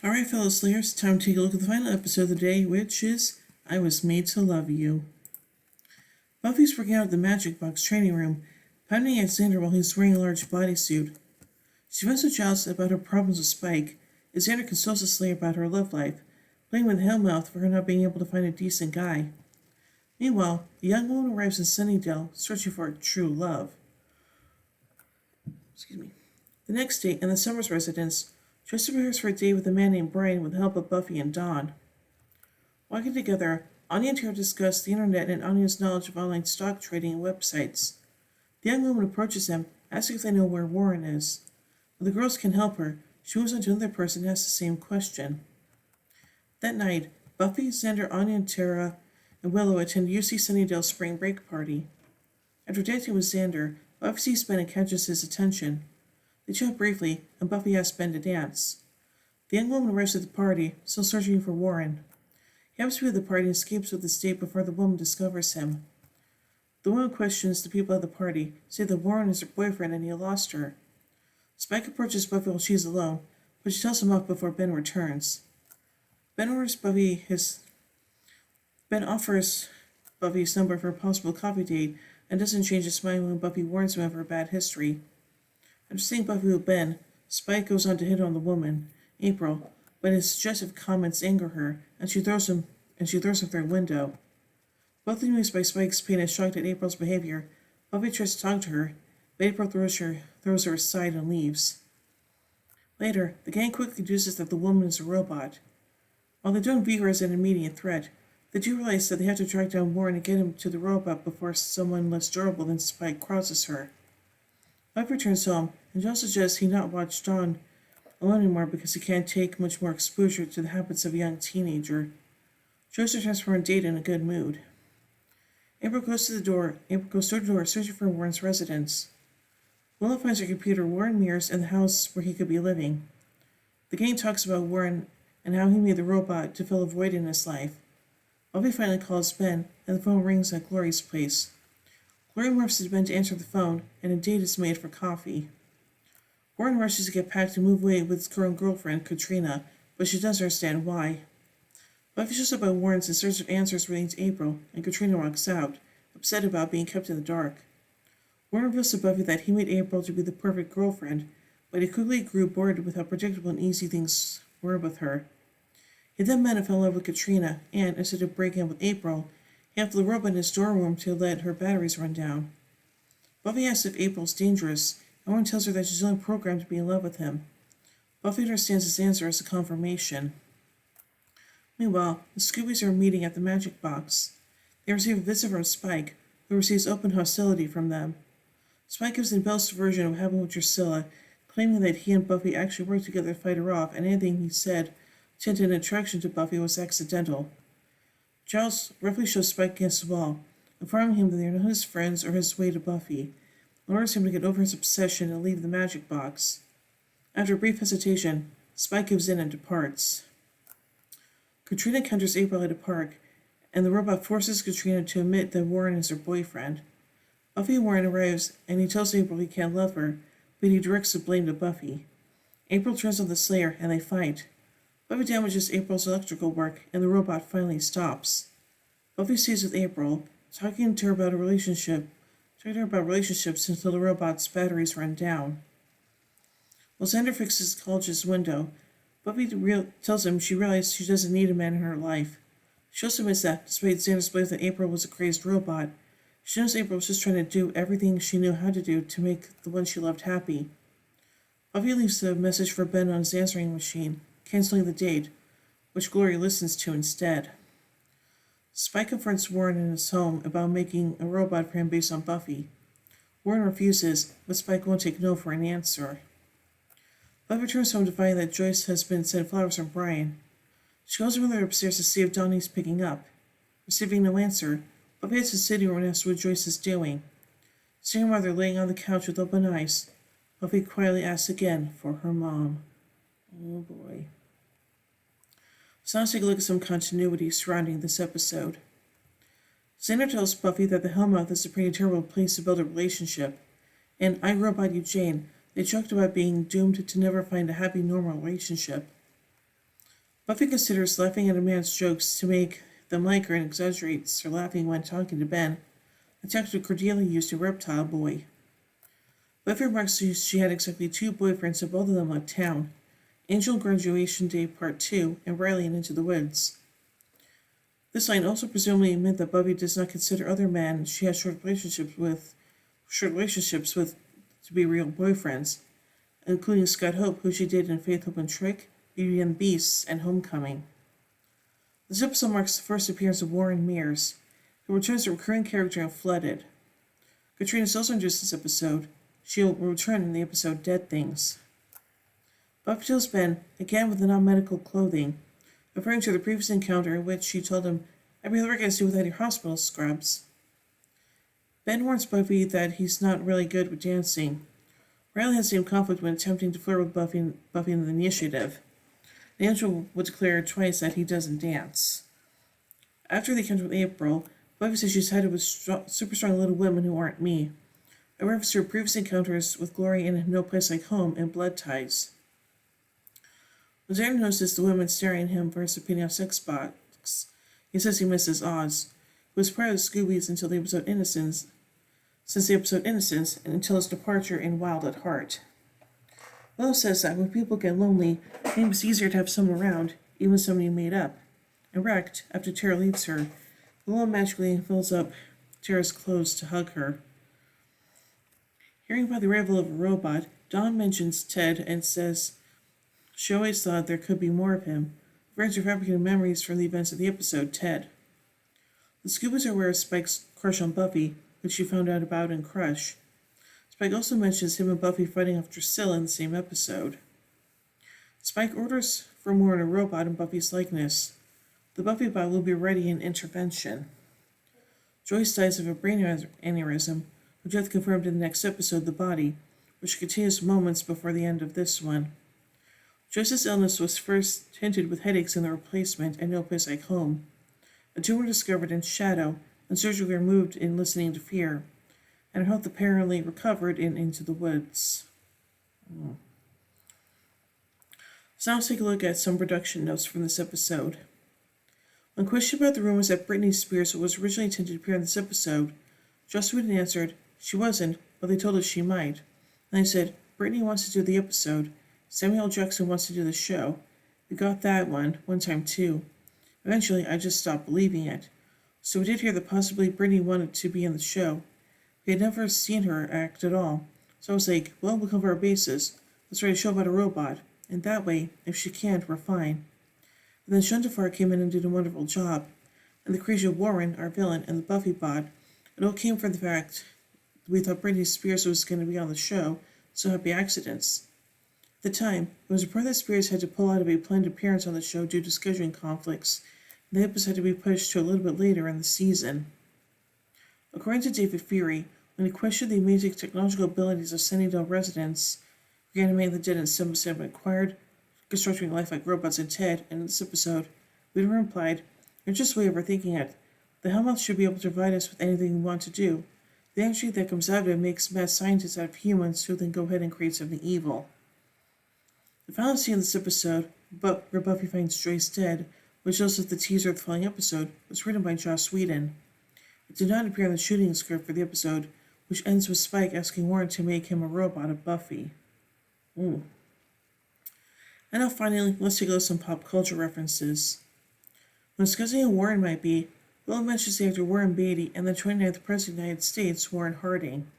Alright, fellow Slayers, time to take a look at the final episode of the day, which is I Was Made to Love You. Buffy's working out at the Magic Box training room, pounding at Xander while he's wearing a large bodysuit. She vents to Giles about her problems with Spike, as Xander consoles the Slayer about her love life, playing with Hellmouth for her not being able to find a decent guy. Meanwhile, a young woman arrives in Sunnydale, searching for true love. The next day, in the Summers residence, Joyce prepares for a date with a man named Brian with the help of Buffy and Dawn. Walking together, Anya and Tara discuss the internet and Anya's knowledge of online stock trading and websites. The young woman approaches them, asking if they know where Warren is. When the girls can help her, she moves on to another person and asks the same question. That night, Buffy, Xander, Anya, and Tara and Willow attend UC Sunnydale's spring break party. After dancing with Xander, Buffy sees Ben and catches his attention. They chat briefly, and Buffy asks Ben to dance. The young woman arrives at the party, still searching for Warren. He happens to be at the party and escapes with the state before the woman discovers him. The woman questions the people at the party, say that Warren is her boyfriend and he lost her. Spike approaches Buffy while she's alone, but she tells him off before Ben returns. Ben offers Buffy his number for a possible coffee date and doesn't change his mind when Buffy warns him of her bad history. After seeing Buffy with Ben, Spike goes on to hit on the woman, April, but his suggestive comments anger her, and she throws him through a window. Both amused by Spike's pain and shocked at April's behavior, Buffy tries to talk to her, but April throws her aside and leaves. Later, the gang quickly deduces that the woman is a robot. While they don't view her as an immediate threat, they do realize that they have to track down Warren and get him to the robot before someone less durable than Spike crosses her. Buffy returns home, and Giles suggests he not watch Dawn alone anymore because he can't take much more exposure to the habits of a young teenager. Joyce returns from her date in a good mood. April goes door to door searching for Warren's residence. Willow finds her computer, Warren mirrors, and the house where he could be living. The gang talks about Warren and how he made the robot to fill a void in his life. Buffy finally calls Ben, and the phone rings at Glory's place. Glory morphs to Ben to answer the phone, and a date is made for coffee. Warren rushes to get packed to move away with his current girlfriend, Katrina, but she doesn't understand why. Buffy shows up at Warren's in search of answers relating to April, and Katrina walks out, upset about being kept in the dark. Warren reveals to Buffy that he made April to be the perfect girlfriend, but he quickly grew bored with how predictable and easy things were with her. He then met and fell in love with Katrina, and, instead of breaking up with April, he left the robot in his dorm room to let her batteries run down. Buffy asks if April's dangerous, and Warren tells her that she's only programmed to be in love with him. Buffy understands his answer as a confirmation. Meanwhile, the Scoobies are meeting at the Magic Box. They receive a visit from Spike, who receives open hostility from them. Spike gives an embellished version of what happened with Drusilla, claiming that he and Buffy actually worked together to fight her off, and anything he said tinted an attraction to Buffy was accidental. Giles roughly shows Spike against the wall, informing him that they are not his friends or his way to Buffy, and orders him to get over his obsession and leave the Magic Box. After a brief hesitation, Spike gives in and departs. Katrina encounters April at a park, and the robot forces Katrina to admit that Warren is her boyfriend. Buffy and Warren arrives, and he tells April he can't love her, but he directs the blame to Buffy. April turns on the Slayer, and they fight. Buffy damages April's electrical work, and the robot finally stops. Buffy stays with April, talking to her about relationships until the robot's batteries run down. While Xander fixes the college's window, Buffy tells him she realized she doesn't need a man in her life. She also admits that, despite Xander's belief that April was a crazed robot, she knows April was just trying to do everything she knew how to do to make the one she loved happy. Buffy leaves a message for Ben on his answering machine, canceling the date, which Glory listens to instead. Spike confronts Warren in his home about making a robot for him based on Buffy. Warren refuses, but Spike won't take no for an answer. Buffy returns home to find that Joyce has been sent flowers from Brian. She goes with her upstairs to see if Donnie's picking up. Receiving no answer, Buffy heads to the sitting room and asks what Joyce is doing. Seeing her mother laying on the couch with open eyes, Buffy quietly asks again for her mom. Oh boy. So now let's take a look at some continuity surrounding this episode. Xander tells Buffy that the Hellmouth is a pretty terrible place to build a relationship. In I, Robot You Jane, they joked about being doomed to never find a happy, normal relationship. Buffy considers laughing at a man's jokes to make them like her and exaggerates her laughing when talking to Ben, a tactic Cordelia used to Reptile Boy. Buffy remarks she had exactly two boyfriends and both of them left town. Angel Graduation Day Part 2 and Riley in Into the Woods. This line also presumably meant that Buffy does not consider other men she has short relationships with to be real boyfriends, including Scott Hope, who she dated in Faith, Hope, and Trick, Beauty and the Beast, and Homecoming. This episode marks the first appearance of Warren Mears, who returns as a recurring character in Flooded. Katrina Sills introduced this episode. She'll return in the episode Dead Things. Buffy tells Ben, again with the non-medical clothing, referring to the previous encounter in which she told him, "I'd be the guys do without your hospital scrubs." Ben warns Buffy that he's not really good with dancing. Riley has the same conflict when attempting to flirt with Buffy in the initiative. Angel would declare twice that he doesn't dance. After the encounter with April, Buffy says she's sided with super strong little women who aren't me, a reference to her previous encounters with Glory in No Place Like Home and Blood Ties. When Xander notices the women staring at him for his opinion of sex box, he says he misses Oz, who was part of the Scoobies until the episode Innocence, and until his departure in Wild at Heart. Willow says that when people get lonely, it seems easier to have someone around, even someone you made up. Erect, after Tara leaves her, Willow magically fills up Tara's clothes to hug her. Hearing about the arrival of a robot, Dawn mentions Ted and says she always thought there could be more of him, referring to fabricated memories from the events of the episode Ted. The Scoobies are aware of Spike's crush on Buffy, which she found out about in Crush. Spike also mentions him and Buffy fighting off Drusilla in the same episode. Spike orders for more in a robot in Buffy's likeness. The Buffy bot will be ready in intervention. Joyce dies of a brain aneurysm, her death confirmed in the next episode, The Body, which continues moments before the end of this one. Joyce's illness was first hinted with headaches in The Replacement and No Place Like Home. A tumor discovered in Shadow and surgically removed in Listening to Fear, and her health apparently recovered in Into the Woods. So now let's take a look at some production notes from this episode. When questioned about the rumors that Britney Spears was originally intended to appear in this episode, Joss Whedon answered, "She wasn't, but they told us she might." And I said, "Britney wants to do the episode. Samuel L. Jackson wants to do the show. We got that one time too. Eventually, I just stopped believing it. So we did hear that possibly Britney wanted to be in the show. We had never seen her act at all. So I was like, well, we'll cover our bases. Let's write a show about a robot. And that way, if she can't, we're fine." And then Shundafar came in and did a wonderful job. And the creation of Warren, our villain, and the Buffy bot, it all came from the fact we thought Britney Spears was going to be on the show, so happy accidents. At the time, it was reported that Spears had to pull out of a planned appearance on the show due to scheduling conflicts, and the episode had to be pushed to a little bit later in the season. According to David Fury, when he questioned the amazing technological abilities of Sunnydale residents, reanimating the dead and some have acquired, constructing life like robots and Ted, and in this episode, Whedon implied, "You're just way overthinking it. The Hellmouth should be able to provide us with anything we want to do. The energy that comes out of it makes mad scientists out of humans who then go ahead and create something evil." The final scene of this episode, where Buffy finds Joyce dead, which shows us the teaser of the following episode, was written by Joss Whedon. It did not appear in the shooting script for the episode, which ends with Spike asking Warren to make him a robot of Buffy. And now finally, let's take a look at some pop culture references. When discussing who Warren might be, Will mentions the actor Warren Beatty and the 29th President of the United States, Warren Harding.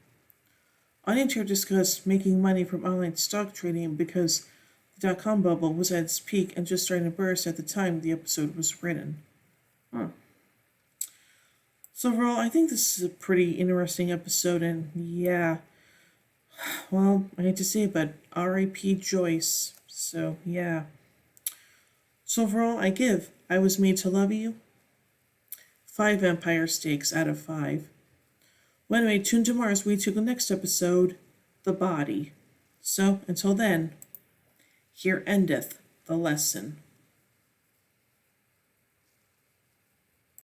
Audience here discussed making money from online stock trading because the dot-com bubble was at its peak and just starting to burst at the time the episode was written. So overall, I think this is a pretty interesting episode, and yeah, well, I hate to say it, but R.I.P. Joyce. So yeah. So overall, I Was Made to Love You 5 Empire Steaks out of 5. Well, anyway, tune tomorrow as we take the next episode, The Body. So until then, here endeth the lesson.